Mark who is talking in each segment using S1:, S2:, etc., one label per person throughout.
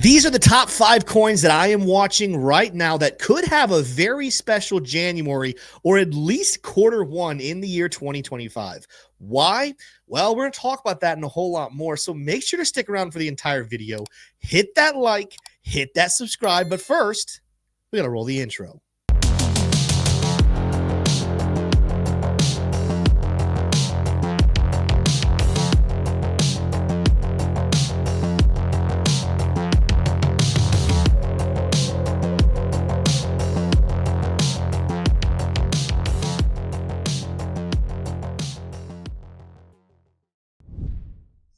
S1: These are the top 5 coins that I am watching right now that could have a very special January or at least Q1 in the year 2025. Why? Well, we're going to talk about that and a whole lot more. So make sure to stick around for the entire video. Hit that like, hit that subscribe. But first, we got to roll the intro.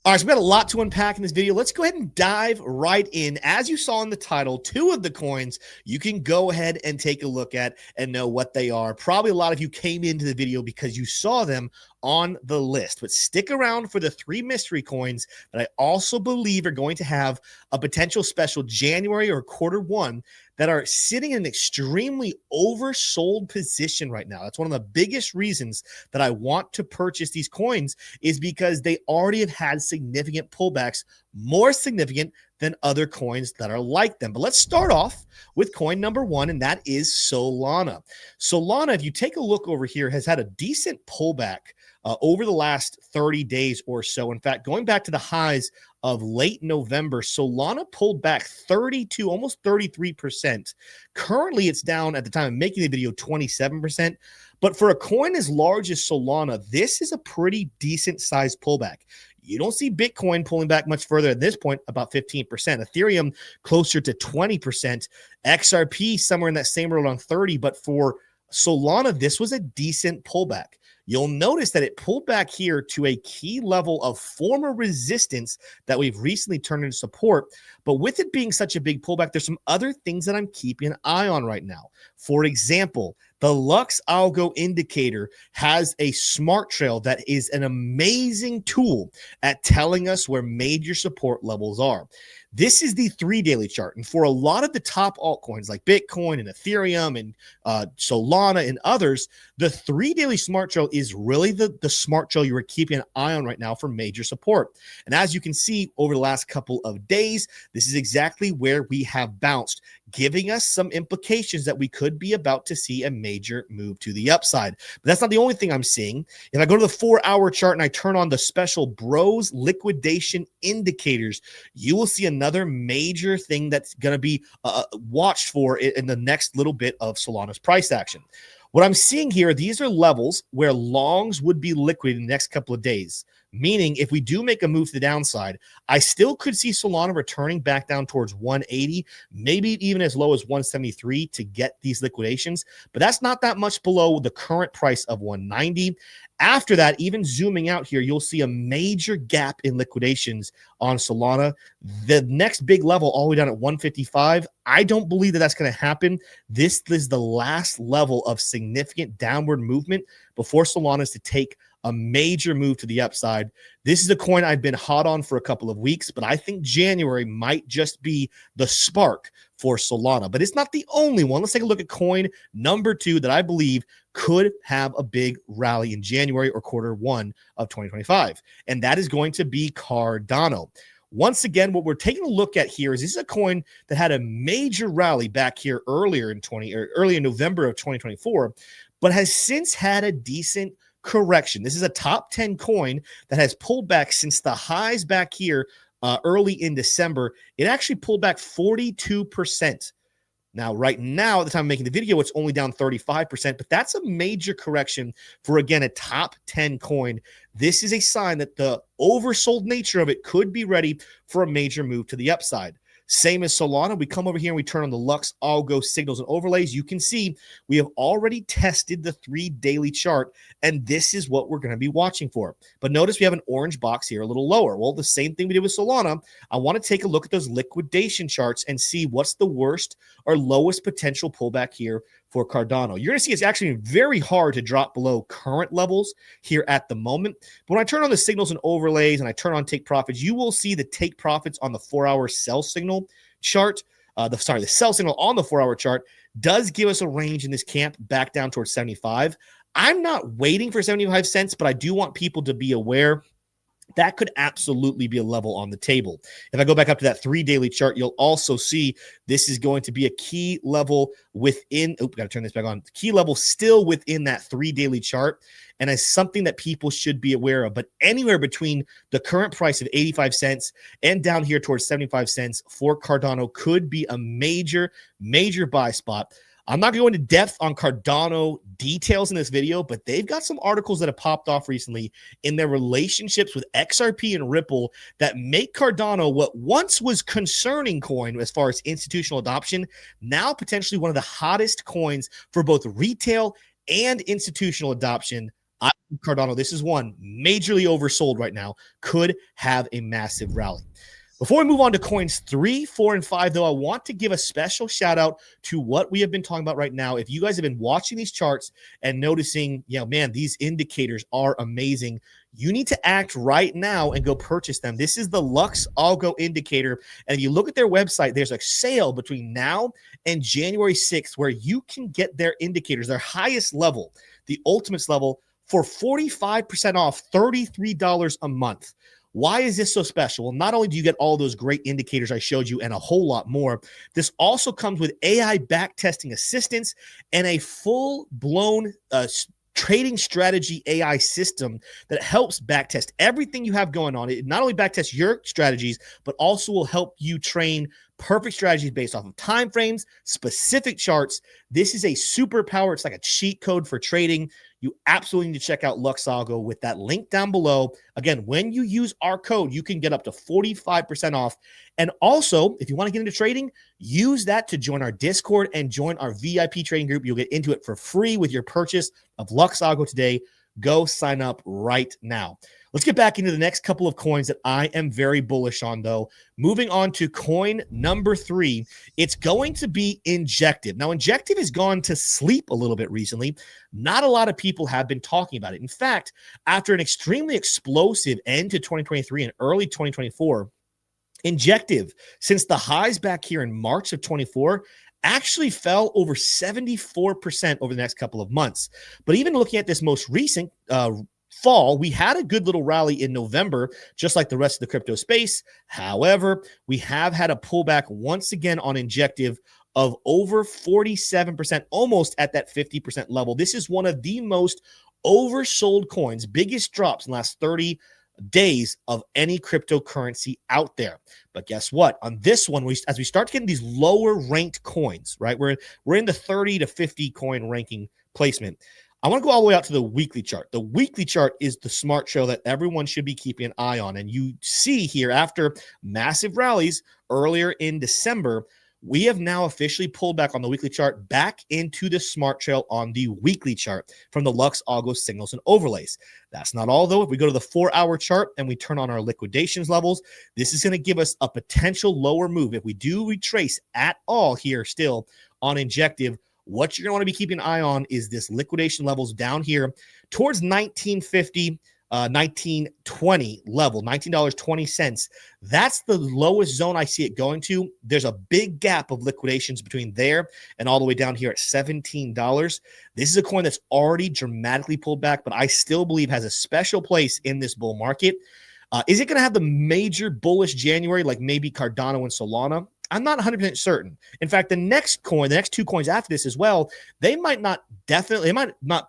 S1: All right, so we got a lot to unpack in this video. Let's go ahead and dive right in. As you saw in the title, 2 of the coins you can go ahead and take a look at and know what they are. Probably a lot of you came into the video because you saw them on the list, but stick around for the 3 mystery coins that I also believe are going to have a potential special January or Q1 that are sitting in an extremely oversold position right now. That's one of the biggest reasons that I want to purchase these coins, is because they already have had significant pullbacks, more significant than other coins that are like them. But let's start off with coin number 1, and that is Solana. Solana, if you take a look over here, has had a decent pullback over the last 30 days or so. In fact, going back to the highs of late November, Solana pulled back 32, almost 33%. Currently, it's down at the time of making the video 27%. But for a coin as large as Solana, this is a pretty decent sized pullback. You don't see Bitcoin pulling back much further at this point, about 15%. Ethereum closer to 20%. XRP somewhere in that same around 30%. But for Solana, this was a decent pullback. You'll notice that it pulled back here to a key level of former resistance that we've recently turned into support. But with it being such a big pullback, there's some other things that I'm keeping an eye on right now. For example, the LuxAO indicator has a smart trail that is an amazing tool at telling us where major support levels are. This is the 3 daily chart. And for a lot of the top altcoins like Bitcoin and Ethereum and Solana and others, the 3 daily smart trail is really the smart trail you are keeping an eye on right now for major support. And as you can see over the last couple of days, this is exactly where we have bounced, giving us some implications that we could be about to see a major move to the upside. But that's not the only thing I'm seeing. If I go to the 4-hour chart and I turn on the special bros liquidation indicators, you will see another major thing that's going to be watched for in the next little bit of Solana's price action. What I'm seeing here, these are levels where longs would be liquid in the next couple of days. Meaning, if we do make a move to the downside, I still could see Solana returning back down towards 180, maybe even as low as 173 to get these liquidations. But that's not that much below the current price of 190. After that, even zooming out here, you'll see a major gap in liquidations on Solana. The next big level all the way down at 155, I don't believe that that's going to happen. This is the last level of significant downward movement before Solana is to take a major move to the upside. This is a coin I've been hot on for a couple of weeks, but I think January might just be the spark for Solana. But it's not the only one. Let's take a look at coin number 2 that I believe could have a big rally in January or Q1 of 2025. And that is going to be Cardano. Once again, what we're taking a look at here is this is a coin that had a major rally back here early in November of 2024, but has since had a decent correction. This is a top 10 coin that has pulled back since the highs back here early in December. It actually pulled back 42%. Now, right now, at the time of making the video, it's only down 35%, but that's a major correction for, again, a top 10 coin. This is a sign that the oversold nature of it could be ready for a major move to the upside. Same as Solana, we come over here and we turn on the LuxAO signals and overlays. You can see we have already tested the 3 daily chart, and this is what we're going to be watching for. But notice we have an orange box here a little lower. Well, the same thing we did with Solana. I want to take a look at those liquidation charts and see what's the worst or lowest potential pullback here for Cardano. You're going to see it's actually very hard to drop below current levels here at the moment. But when I turn on the signals and overlays and I turn on take profits, you will see the take profits on the 4-hour sell signal chart. The sell signal on the 4-hour chart does give us a range in this camp back down towards 75. I'm not waiting for 75 cents, but I do want people to be aware that could absolutely be a level on the table. If I go back up to that 3 daily chart, you'll also see this is going to be a key level within, got to turn this back on, key level still within that 3 daily chart, and as something that people should be aware of. But anywhere between the current price of 85 cents and down here towards 75 cents for Cardano could be a major, major buy spot. I'm not going to go into depth on Cardano details in this video, but they've got some articles that have popped off recently in their relationships with XRP and Ripple that make Cardano what once was concerning coin as far as institutional adoption, now potentially one of the hottest coins for both retail and institutional adoption. Cardano, this is one majorly oversold right now, could have a massive rally. Before we move on to coins 3, 4, and 5, though, I want to give a special shout out to what we have been talking about right now. If you guys have been watching these charts and noticing, man, these indicators are amazing, you need to act right now and go purchase them. This is the LuxAO indicator. And if you look at their website, there's a sale between now and January 6th where you can get their indicators, their highest level, the ultimates level, for 45% off, $33 a month. Why is this so special? Well, not only do you get all those great indicators I showed you and a whole lot more, this also comes with AI backtesting assistance and a full-blown trading strategy AI system that helps backtest everything you have going on. It not only backtests your strategies, but also will help you train perfect strategies based off of time frames, specific charts. This is a superpower. It's like a cheat code for trading. You absolutely need to check out LuxAO with that link down below. Again, when you use our code, you can get up to 45% off. And also, if you want to get into trading, use that to join our Discord and join our VIP trading group. You'll get into it for free with your purchase of LuxAO today. Go sign up right now. Let's get back into the next couple of coins that I am very bullish on, though. Moving on to coin number 3, it's going to be Injective. Now, Injective has gone to sleep a little bit recently. Not a lot of people have been talking about it. In fact, after an extremely explosive end to 2023 and early 2024, Injective, since the highs back here in March of 24, actually fell over 74% over the next couple of months. But even looking at this most recent fall, we had a good little rally in November, just like the rest of the crypto space. However, we have had a pullback once again on Injective of over 47%, almost at that 50% level. This is one of the most oversold coins, biggest drops in the last 30 days of any cryptocurrency out there. But guess what? On this one, as we start getting these lower ranked coins, right? We're in the 30 to 50 coin ranking placement. I want to go all the way out to the weekly chart. The weekly chart is the smart show that everyone should be keeping an eye on. And you see here, after massive rallies earlier in December, we have now officially pulled back on the weekly chart back into the smart trail on the weekly chart from the LuxAO signals and overlays. That's not all, though. If we go to the 4-hour chart and we turn on our liquidations levels, this is going to give us a potential lower move. If we do retrace at all here still on Injective, what you're going to want to be keeping an eye on is this liquidation levels down here towards 1950, 1920 level, $19.20. That's the lowest zone I see it going to. There's a big gap of liquidations between there and all the way down here at $17. This is a coin that's already dramatically pulled back, but I still believe has a special place in this bull market. Is it going to have the major bullish January like maybe Cardano and Solana? I'm not 100% certain. In fact, the next 2 coins after this as well, they might not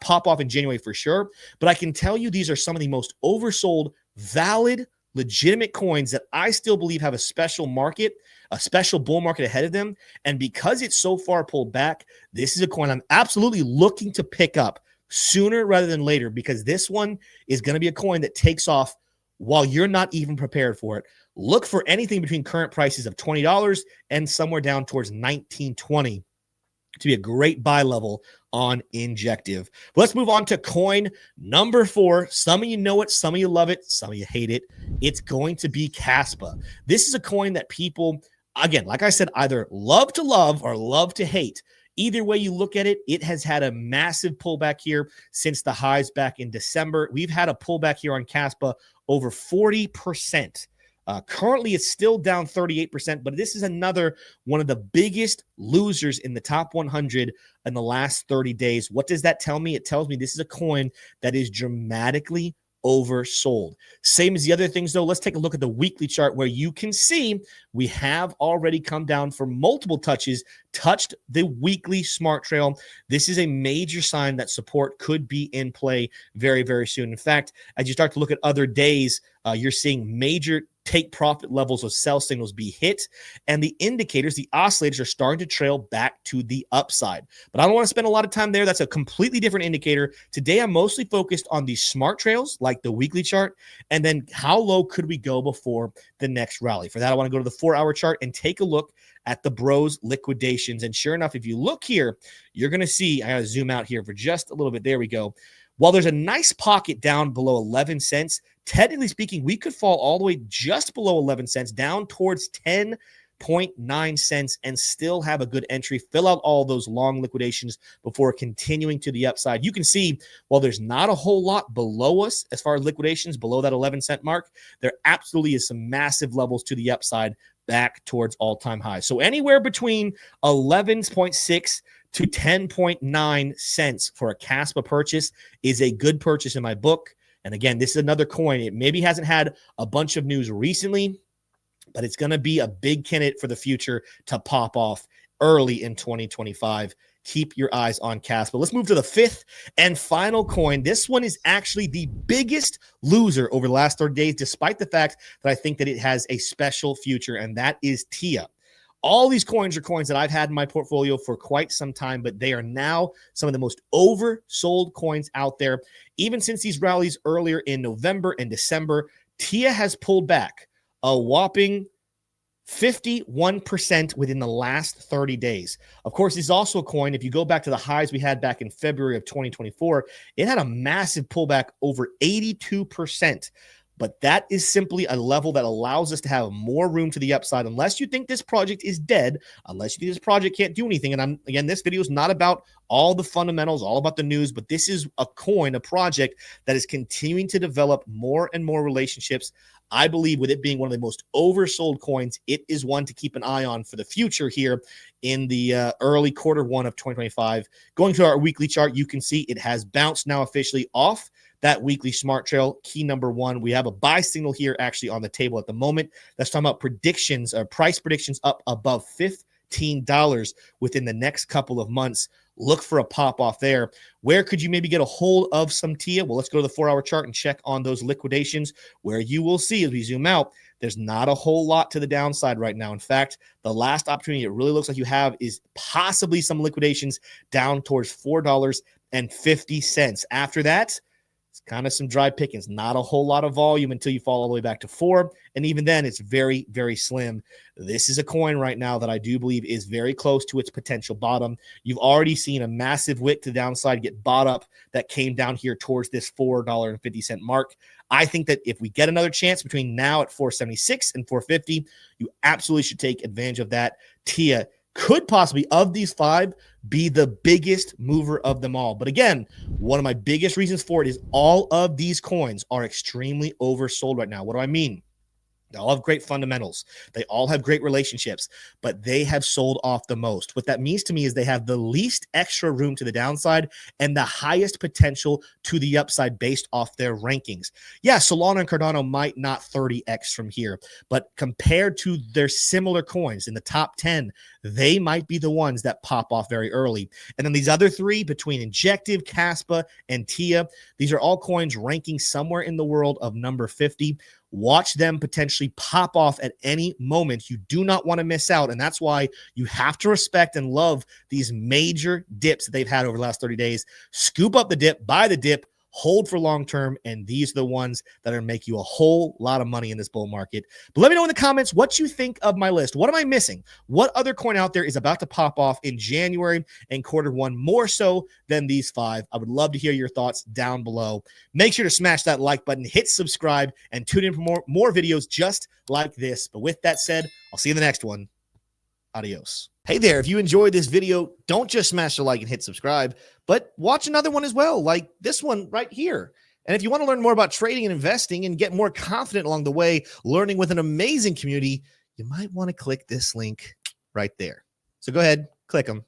S1: pop off in January for sure, but I can tell you these are some of the most oversold, valid, legitimate coins that I still believe have a special market, a special bull market ahead of them. And because it's so far pulled back, this is a coin I'm absolutely looking to pick up sooner rather than later, because this one is going to be a coin that takes off while you're not even prepared for it. Look for anything between current prices of $20 and somewhere down towards $19.20 to be a great buy level on Injective. But let's move on to coin number 4. Some of you know it, some of you love it, some of you hate it. It's going to be Caspa. This is a coin that people, again, like I said, either love to love or love to hate. Either way you look at it, it has had a massive pullback here since the highs back in December. We've had a pullback here on Caspa over 40%. Currently, it's still down 38%, but this is another one of the biggest losers in the top 100 in the last 30 days. What does that tell me? It tells me this is a coin that is dramatically oversold. Same as the other things, though. Let's take a look at the weekly chart where you can see we have already come down for multiple touches, touched the weekly smart trail. This is a major sign that support could be in play very, very soon. In fact, as you start to look at other days, you're seeing major take profit levels of sell signals be hit, and the indicators, the oscillators, are starting to trail back to the upside. But I don't want to spend a lot of time there. That's a completely different indicator. Today, I'm mostly focused on these smart trails, like the weekly chart, and then how low could we go before the next rally. For that, I want to go to the 4-hour chart and take a look at the bros liquidations. And sure enough, if you look here, you're going to see, I got to zoom out here for just a little bit. There we go. While there's a nice pocket down below 11 cents, technically speaking, we could fall all the way just below 11 cents, down towards 10.9 cents, and still have a good entry, fill out all those long liquidations before continuing to the upside. You can see, while there's not a whole lot below us as far as liquidations below that 11-cent mark, there absolutely is some massive levels to the upside back towards all-time highs. So anywhere between 11.6 to 10.9 cents for a Caspa purchase is a good purchase in my book. And again, this is another coin. It maybe hasn't had a bunch of news recently, but it's going to be a big candidate for the future to pop off early in 2025. Keep your eyes on Caspa. Let's move to the 5th and final coin. This one is actually the biggest loser over the last 30 days, despite the fact that I think that it has a special future, and that is TIA. All these coins are coins that I've had in my portfolio for quite some time, but they are now some of the most oversold coins out there. Even since these rallies earlier in November and December, TIA has pulled back a whopping 51% within the last 30 days. Of course, this is also a coin. If you go back to the highs we had back in February of 2024, it had a massive pullback over 82%. But that is simply a level that allows us to have more room to the upside, unless you think this project is dead, unless you think this project can't do anything. And again, this video is not about all the fundamentals, all about the news, but this is a coin, a project that is continuing to develop more and more relationships. I believe with it being one of the most oversold coins, it is one to keep an eye on for the future here in the early Q1 of 2025. Going to our weekly chart, you can see it has bounced now officially off that weekly smart trail. Key number 1, we have a buy signal here actually on the table at the moment. That's talking about predictions, price predictions up above $15 within the next couple of months. Look for a pop off there. Where could you maybe get a hold of some TIA? Well, let's go to the 4-hour chart and check on those liquidations, where you will see as we zoom out, there's not a whole lot to the downside right now. In fact, the last opportunity it really looks like you have is possibly some liquidations down towards $4.50. After that, it's kind of some dry pickings, not a whole lot of volume until you fall all the way back to 4. And even then, it's very, very slim. This is a coin right now that I do believe is very close to its potential bottom. You've already seen a massive wick to the downside get bought up that came down here towards this $4.50 mark. I think that if we get another chance between now at $4.76 and $4.50, you absolutely should take advantage of that. TIA could possibly, of these 5, be the biggest mover of them all. But again, one of my biggest reasons for it is all of these coins are extremely oversold right now. What do I mean? They all have great fundamentals. They all have great relationships, but they have sold off the most. What that means to me is they have the least extra room to the downside and the highest potential to the upside based off their rankings. Yeah, Solana and Cardano might not 30x from here, but compared to their similar coins in the top 10, they might be the ones that pop off very early. And then these other 3, between Injective, Caspa, and TIA, these are all coins ranking somewhere in the world of number 50. Watch them potentially pop off at any moment. You do not want to miss out, and that's why you have to respect and love these major dips that they've had over the last 30 days. Scoop up the dip, buy the dip, hold for long term, and these are the ones that are make you a whole lot of money in this bull market. But let me know in the comments what you think of my list. What am I missing? What other coin out there is about to pop off in January and Q1 more so than these 5? I would love to hear your thoughts down below. Make sure to smash that like button, hit subscribe, and tune in for more videos just like this. But with that said, I'll see you in the next one. Adios. Hey there, if you enjoyed this video, don't just smash the like and hit subscribe, but watch another one as well, like this one right here. And if you want to learn more about trading and investing and get more confident along the way, learning with an amazing community, you might want to click this link right there. So go ahead, click them.